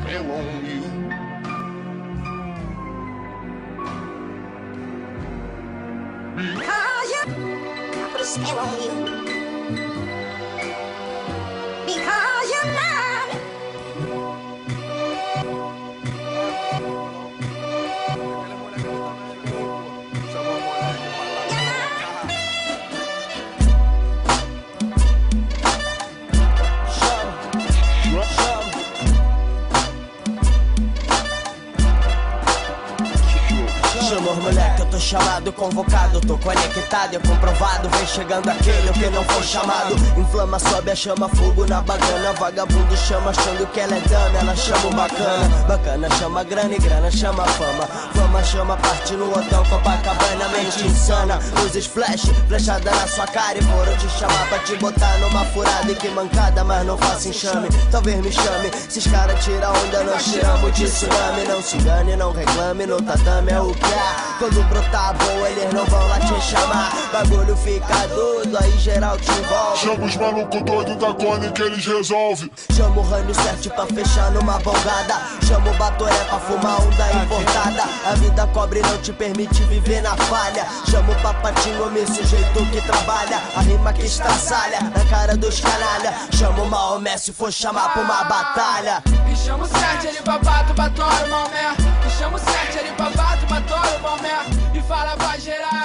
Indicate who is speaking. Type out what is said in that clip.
Speaker 1: spell on you.
Speaker 2: Because I put a spell on you. Because you're mine.
Speaker 3: Chama os moleque, eu tô chamado, convocado, tô conectado, é comprovado. Vem chegando aquele que não foi chamado. Inflama, sobe a chama, fogo na bagana. Vagabundo chama achando que ela é dama, ela chama o bacana. Bacana chama grana e grana chama fama. Fama chama parte no hotel Copacabana. Mente insana, luzes flash, flechada na sua cara. E foram te chamar pra te botar numa furada. E que mancada, mas não faça enxame. Talvez me chame, se os caras tiram onda, nós tiramos de tsunami. Não se engane, não reclame, no tatame é o que é. Quando brotar boa, eles não vão lá te chamar. Bagulho fica doido, aí geral te envolve.
Speaker 1: Chama os malucos doidos da Cone que eles resolvem.
Speaker 3: Chama o Rani certo pra fechar numa bongada. Chama o Batoré pra fumar onda importada. A vida cobre não te permite viver na falha. Chama o Papatinho, homem sujeito que trabalha. A rima que estraçalha na cara dos canalha. Chama o Maomé se for chamar pra uma batalha.
Speaker 4: E chama o Sete ali pra bato, batório, Maomé. E chama o Sete ali pra bato, batório, Maomé. E fala pra geral.